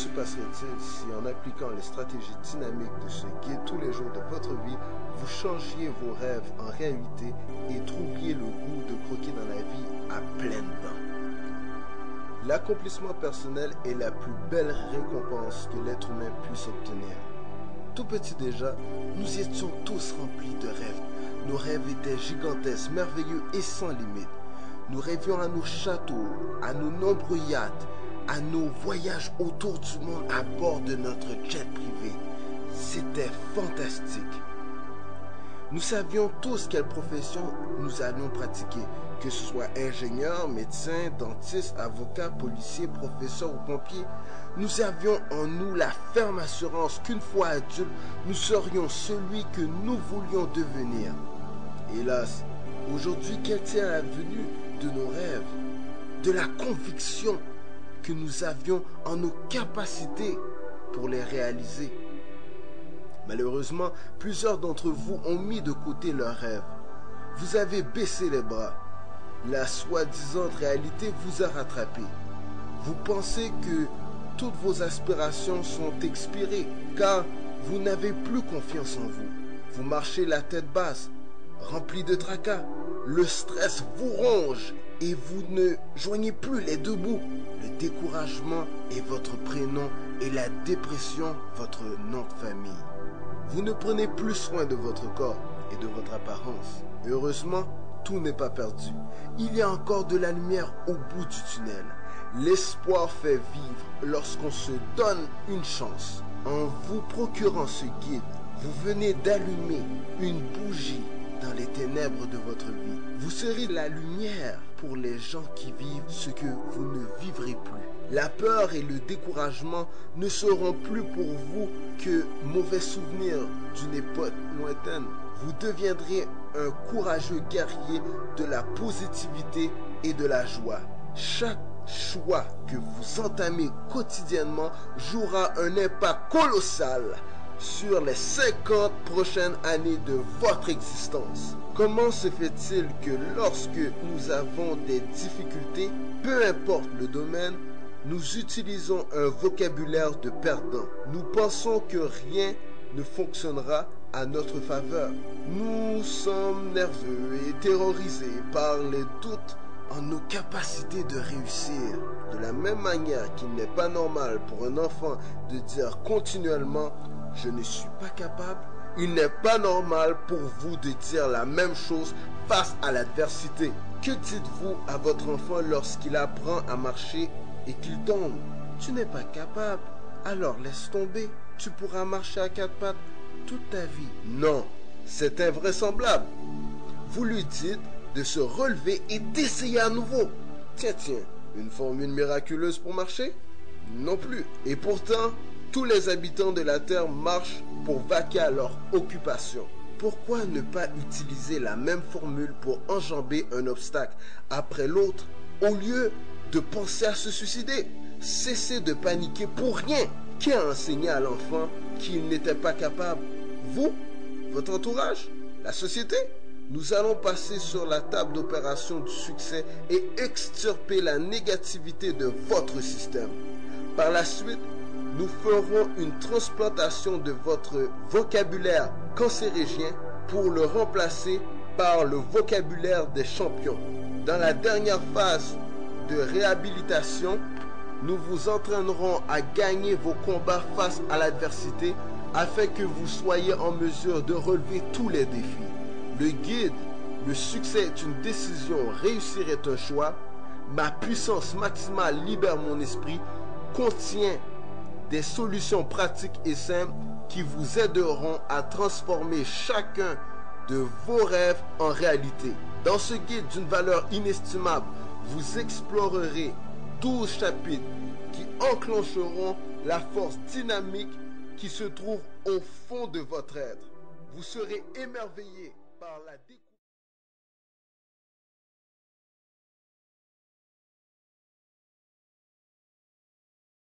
se passerait-il si, en appliquant les stratégies dynamiques de ce guide tous les jours de votre vie, vous changiez vos rêves en réalité et trouviez le goût de croquer dans la vie à pleines dents? L'accomplissement personnel est la plus belle récompense que l'être humain puisse obtenir. Tout petit déjà, nous étions tous remplis de rêves. Nos rêves étaient gigantesques, merveilleux et sans limite. Nous rêvions à nos châteaux, à nos nombreux yachts, à nos voyages autour du monde à bord de notre jet privé. C'était fantastique. Nous savions tous quelle profession nous allions pratiquer, que ce soit ingénieur, médecin, dentiste, avocat, policier, professeur ou pompier. Nous avions en nous la ferme assurance qu'une fois adultes, nous serions celui que nous voulions devenir. Hélas, aujourd'hui, quelle tient la venue de nos rêves, de la conviction que nous avions en nos capacités pour les réaliser? Malheureusement, plusieurs d'entre vous ont mis de côté leurs rêves. Vous avez baissé les bras. La soi-disant réalité vous a rattrapé. Vous pensez que toutes vos aspirations sont expirées, car vous n'avez plus confiance en vous. Vous marchez la tête basse, rempli de tracas. Le stress vous ronge et vous ne joignez plus les deux bouts. Le découragement est votre prénom et la dépression votre nom de famille. Vous ne prenez plus soin de votre corps et de votre apparence. Heureusement, tout n'est pas perdu. Il y a encore de la lumière au bout du tunnel. L'espoir fait vivre lorsqu'on se donne une chance. En vous procurant ce guide, vous venez d'allumer une bougie dans les ténèbres de votre vie. Vous serez la lumière pour les gens qui vivent ce que vous ne vivrez plus. La peur et le découragement ne seront plus pour vous que mauvais souvenirs d'une époque lointaine. Vous deviendrez un courageux guerrier de la positivité et de la joie. Chaque choix que vous entamez quotidiennement jouera un impact colossal sur les 50 prochaines années de votre existence. Comment se fait-il que lorsque nous avons des difficultés, peu importe le domaine, nous utilisons un vocabulaire de perdant? Nous pensons que rien ne fonctionnera à notre faveur. Nous sommes nerveux et terrorisés par les doutes en nos capacités de réussir. De la même manière qu'il n'est pas normal pour un enfant de dire continuellement « je ne suis pas capable », il n'est pas normal pour vous de dire la même chose face à l'adversité. Que dites-vous à votre enfant lorsqu'il apprend à marcher et qu'il tombe? Tu n'es pas capable, alors laisse tomber. Tu pourras marcher à quatre pattes toute ta vie. Non, c'est invraisemblable. Vous lui dites de se relever et d'essayer à nouveau. Tiens, une formule miraculeuse pour marcher? Non plus. Et pourtant, tous les habitants de la Terre marchent pour vaquer à leur occupation. Pourquoi ne pas utiliser la même formule pour enjamber un obstacle après l'autre au lieu de penser à se suicider? Cessez de paniquer pour rien. Qui a enseigné à l'enfant qu'il n'était pas capable? Vous? Votre entourage? La société? Nous allons passer sur la table d'opération du succès et extirper la négativité de votre système. Par la suite, nous ferons une transplantation de votre vocabulaire cancérigène pour le remplacer par le vocabulaire des champions. Dans la dernière phase de réhabilitation, nous vous entraînerons à gagner vos combats face à l'adversité afin que vous soyez en mesure de relever tous les défis. Le guide, le succès est une décision, réussir est un choix. Ma puissance maximale libère mon esprit contient des solutions pratiques et simples qui vous aideront à transformer chacun de vos rêves en réalité. Dans ce guide d'une valeur inestimable, vous explorerez 12 chapitres qui enclencheront la force dynamique qui se trouve au fond de votre être. Vous serez émerveillé par la découverte